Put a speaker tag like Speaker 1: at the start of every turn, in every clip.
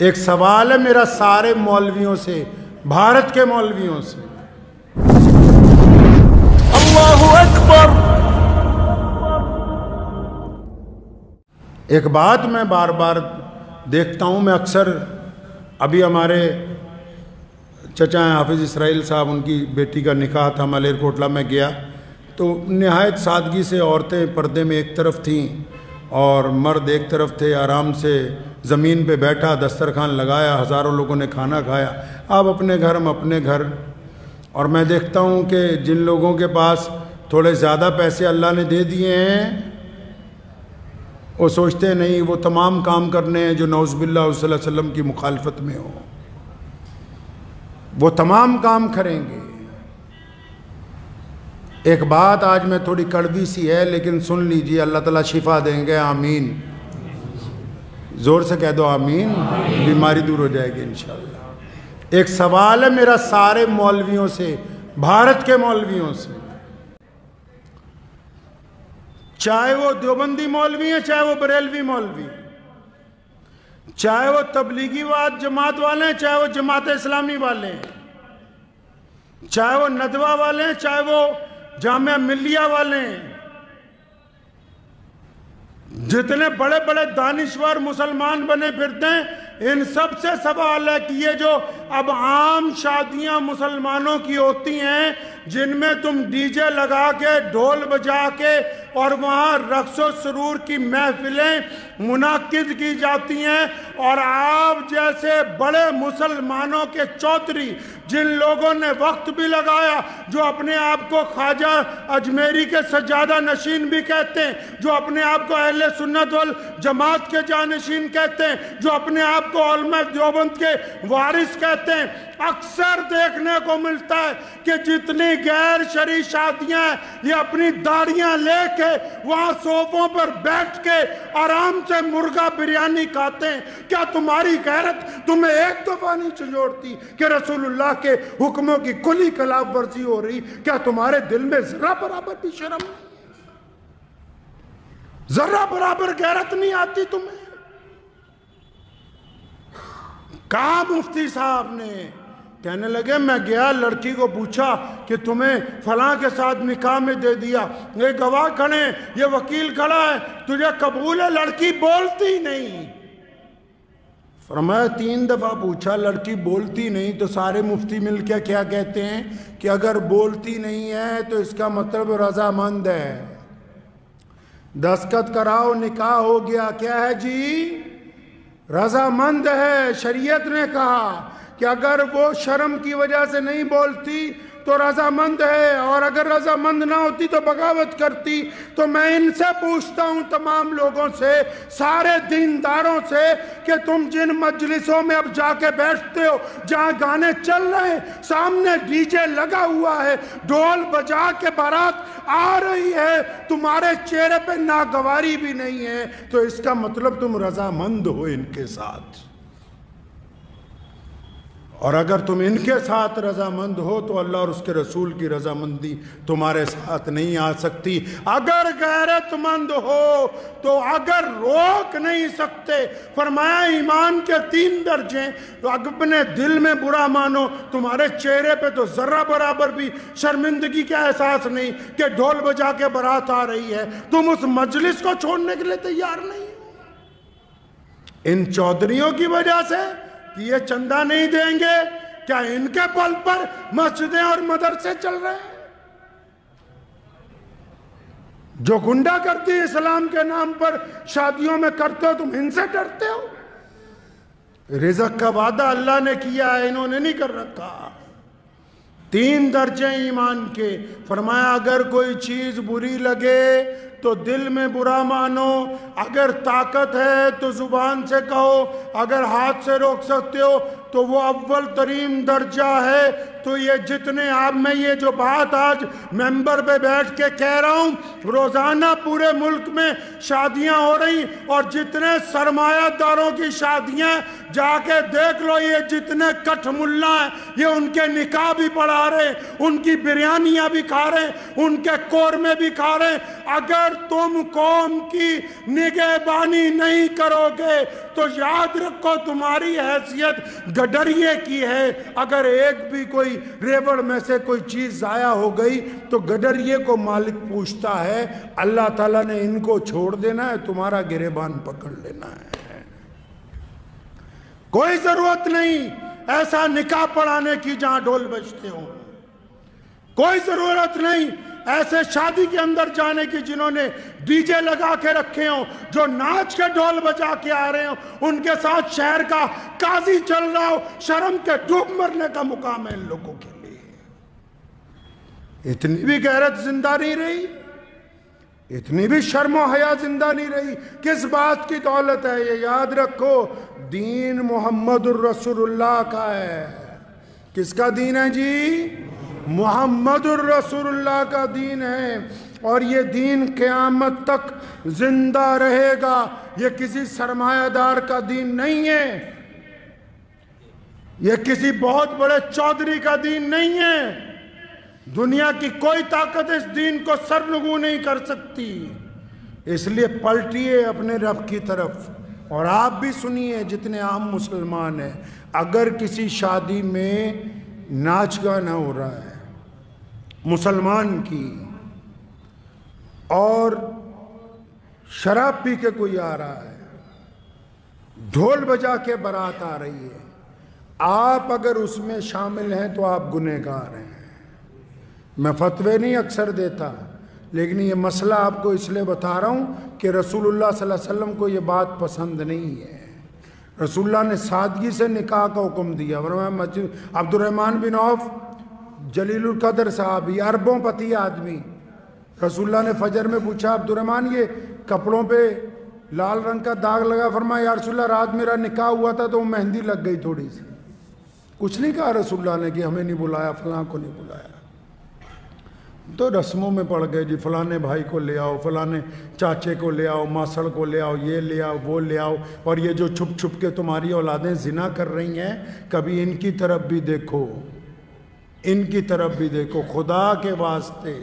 Speaker 1: ایک سوال ہے میرا سارے مولویوں سے، بھارت کے مولویوں سے۔
Speaker 2: اللہ اکبر۔
Speaker 1: ایک بات میں بار بار دیکھتا ہوں، میں اکثر ابھی ہمارے چچا ہیں حافظ اسرائیل صاحب، ان کی بیٹی کا نکاح تھا، ملیر کوٹلہ میں گیا تو نہایت سادگی سے عورتیں پردے میں ایک طرف تھیں اور مرد ایک طرف تھے، آرام سے زمین پہ بیٹھا، دسترخوان لگایا، ہزاروں لوگوں نے کھانا کھایا، آپ اپنے گھر ہم اپنے گھر۔ اور میں دیکھتا ہوں کہ جن لوگوں کے پاس تھوڑے زیادہ پیسے اللہ نے دے دیے ہیں، وہ سوچتے نہیں وہ تمام کام کرنے ہیں جو نعوذ باللہ صلی اللہ علیہ وسلم کی مخالفت میں ہو، وہ تمام کام کریں گے۔ ایک بات آج میں تھوڑی کڑوی سی ہے لیکن سن لیجئے، اللہ تعالیٰ شفا دیں گے، آمین، زور سے کہہ دو آمین، بیماری دور ہو جائے گی انشاءاللہ۔ ایک سوال ہے میرا سارے مولویوں سے، بھارت کے مولویوں سے، چاہے وہ دیوبندی مولوی ہیں، چاہے وہ بریلوی مولوی، چاہے وہ تبلیغی جماعت والے ہیں، چاہے وہ جماعت اسلامی والے ہیں، چاہے وہ ندوہ والے ہیں، چاہے وہ جامعہ ملیہ والے ہیں، جتنے بڑے بڑے دانشور مسلمان بنے پھرتے ہیں، ان سب سے سوال ہے کہ یہ جو اب عام شادیاں مسلمانوں کی ہوتی ہیں جن میں تم ڈی جے لگا کے ڈھول بجا کے اور وہاں رقص و سرور کی محفلیں منعقد کی جاتی ہیں، اور آپ جیسے بڑے مسلمانوں کے چودھری جن لوگوں نے وقت بھی لگایا، جو اپنے آپ کو خواجہ اجمیری کے سجادہ نشین بھی کہتے ہیں، جو اپنے آپ کو اہل سنت والجماعت کے جانشین کہتے ہیں، جو اپنے آپ کو علماء دیوبند کے وارث کہتے ہیں، اکثر دیکھنے کو ملتا ہے کہ جتنی غیر شرعی شادیاں ہیں یہ اپنی داڑیاں لے کے وہاں صوفوں پر بیٹھ کے آرام سے مرغا بریانی کھاتے ہیں۔ کیا تمہاری غیرت تمہیں ایک دفعہ نہیں چھجوڑتی کہ رسول اللہ کے حکموں کی کھلی خلاف ورزی ہو رہی؟ کیا تمہارے دل میں ذرہ برابر بھی شرم نہیں؟ ذرہ برابر غیرت نہیں آتی تمہیں؟ کہا مفتی صاحب نے، کہنے لگے میں گیا، لڑکی کو پوچھا کہ تمہیں فلاں کے ساتھ نکاح میں دے دیا، یہ گواہ کھڑے، یہ وکیل کھڑا ہے، تجھے قبول ہے؟ لڑکی بولتی نہیں۔ فرمایا 3 دفعہ پوچھا، لڑکی بولتی نہیں، تو سارے مفتی مل کے کیا کہتے ہیں کہ اگر بولتی نہیں ہے تو اس کا مطلب رضامند ہے، دستخط کراؤ، نکاح ہو گیا، کیا ہے جی؟ رضامند ہے۔ شریعت نے کہا کہ اگر وہ شرم کی وجہ سے نہیں بولتی تو رضامند ہے، اور اگر رضامند نہ ہوتی تو بغاوت کرتی۔ تو میں ان سے پوچھتا ہوں، تمام لوگوں سے، سارے دینداروں سے، کہ تم جن مجلسوں میں اب جا کے بیٹھتے ہو جہاں گانے چل رہے ہیں، سامنے ڈی جے لگا ہوا ہے، ڈھول بجا کے بارات آ رہی ہے، تمہارے چہرے پہ ناگواری بھی نہیں ہے، تو اس کا مطلب تم رضامند ہو ان کے ساتھ۔ اور اگر تم ان کے ساتھ رضامند ہو تو اللہ اور اس کے رسول کی رضامندی تمہارے ساتھ نہیں آ سکتی۔ اگر غیرت مند ہو تو اگر روک نہیں سکتے، فرمایا ایمان کے 3 درجے، تو اپنے دل میں برا مانو، تمہارے چہرے پہ تو ذرہ برابر بھی شرمندگی کا احساس نہیں کہ ڈھول بجا کے بارات آ رہی ہے، تم اس مجلس کو چھوڑنے کے لیے تیار نہیں ہو۔ ان چودھریوں کی وجہ سے کہ یہ چندہ نہیں دیں گے، کیا ان کے پل پر مسجدیں اور مدرسے چل رہے ہیں؟ جو گنڈا کرتی اسلام کے نام پر شادیوں میں کرتے ہو، تم ان سے ڈرتے ہو؟ رزق کا وعدہ اللہ نے کیا ہے، انہوں نے نہیں کر رکھا۔ 3 درجے ایمان کے، فرمایا اگر کوئی چیز بری لگے تو دل میں برا مانو، اگر طاقت ہے تو زبان سے کہو، اگر ہاتھ سے روک سکتے ہو تو وہ اول ترین درجہ ہے۔ تو یہ جتنے آپ میں یہ جو بات آج ممبر پہ بیٹھ کے کہہ رہا ہوں، روزانہ پورے ملک میں شادیاں ہو رہی، اور جتنے سرمایہ داروں کی شادیاں جا کے دیکھ لو، یہ جتنے کٹھ ملا ہیں یہ ان کے نکاح بھی پڑھا رہے ہیں، ان کی بریانیاں بھی کھا رہے ہیں، ان کے قورمے بھی کھا رہے ہیں۔ اگر اگر تم قوم کی نگہبانی نہیں کرو گے تو یاد رکھو تمہاری حیثیت گڈریے کی ہے. اگر ایک بھی کوئی ریوڑ میں سے کوئی چیز ضائع ہو گئی تو گڈریے کو مالک پوچھتا ہے. اللہ تعالیٰ نے ان کو چھوڑ دینا ہے, تمہارا گریبان پکڑ لینا ہے. کوئی ضرورت نہیں ایسا نکاح پڑھانے کی جہاں ڈھول بجتے ہوں. کوئی ضرورت نہیں ایسے شادی کے اندر جانے کی جنہوں نے ڈی جے لگا کے رکھے ہوں, جو ناچ کے ڈھول بجا کے آ رہے ہوں, ان کے ساتھ شہر کا قاضی چل رہا ہو. شرم کے ڈوب مرنے کا مقام ہے ان لوگوں کے لیے. اتنی بھی غیرت زندہ نہیں رہی, اتنی بھی شرم و حیا زندہ نہیں رہی. کس بات کی دولت ہے یہ یاد رکھو, دین محمد الرسول اللہ کا ہے. کس کا دین ہے جی؟ محمد الرسول اللہ کا دین ہے, اور یہ دین قیامت تک زندہ رہے گا. یہ کسی سرمایہ دار کا دین نہیں ہے, یہ کسی بہت بڑے چودھری کا دین نہیں ہے. دنیا کی کوئی طاقت اس دین کو سرنگوں نہیں کر سکتی. اس لیے پلٹیے اپنے رب کی طرف. اور آپ بھی سنیے جتنے عام مسلمان ہیں, اگر کسی شادی میں ناچ گانا ہو رہا ہے مسلمان کی, اور شراب پی کے کوئی آ رہا ہے, ڈھول بجا کے بارات آ رہی ہے, آپ اگر اس میں شامل ہیں تو آپ گنہگار ہیں. میں فتوے نہیں اکثر دیتا, لیکن یہ مسئلہ آپ کو اس لیے بتا رہا ہوں کہ رسول اللہ صلی اللہ علیہ وسلم کو یہ بات پسند نہیں ہے. رسول اللہ نے سادگی سے نکاح کا حکم دیا. عبد الرحمن بن عوف جلیل القدر صحابی, اربوں پتی آدمی, رسول اللہ نے فجر میں پوچھا عبد الرحمن یہ کپڑوں پہ لال رنگ کا داغ لگا, فرمایا یا رسول اللہ رات میرا نکاح ہوا تھا تو مہندی لگ گئی تھوڑی سی. کچھ نہیں کہا رسول اللہ نے کہ ہمیں نہیں بلایا, فلاں کو نہیں بلایا. تو رسموں میں پڑ گئے جی, فلانے بھائی کو لے آؤ, فلانے چاچے کو لے آؤ, ماسڑ کو لے آؤ, یہ لے آؤ, وہ لے آؤ. اور یہ جو چھپ چھپ کے تمہاری اولادیں زنا کر رہی ہیں, کبھی ان کی طرف بھی دیکھو, ان کی طرف بھی دیکھو. خدا کے واسطے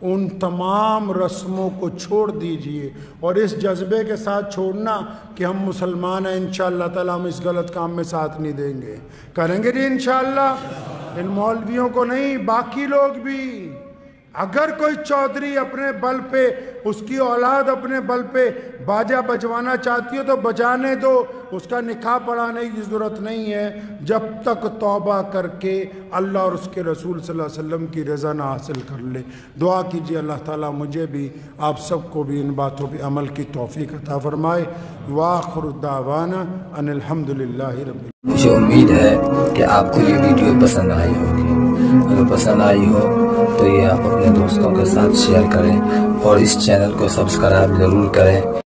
Speaker 1: ان تمام رسموں کو چھوڑ دیجئے, اور اس جذبے کے ساتھ چھوڑنا کہ ہم مسلمان ہیں, انشاءاللہ تعالی ہم اس غلط کام میں ساتھ نہیں دیں گے. کریں گے جی انشاءاللہ. ان مولویوں کو نہیں, باقی لوگ بھی. اگر کوئی چودھری اپنے بل پہ, اس کی اولاد اپنے بل پہ باجا بجوانا چاہتی ہو تو بجانے دو, اس کا نکاح پڑھانے کی ضرورت نہیں ہے جب تک توبہ کر کے اللہ اور اس کے رسول صلی اللہ علیہ وسلم کی رضا نہ حاصل کر لے. دعا کیجئے اللہ تعالیٰ مجھے بھی آپ سب کو بھی ان باتوں پہ عمل کی توفیق عطا فرمائے. وآخر دعوانا ان الحمدللہ رب.
Speaker 3: مجھے امید ہے کہ آپ کو یہ ویڈیو پسند آئی ہوگی. اگر پسند آئی ہو تو یہ آپ اپنے دوستوں کے ساتھ شیئر کریں, اور اس چینل کو سبسکرائب ضرور کریں.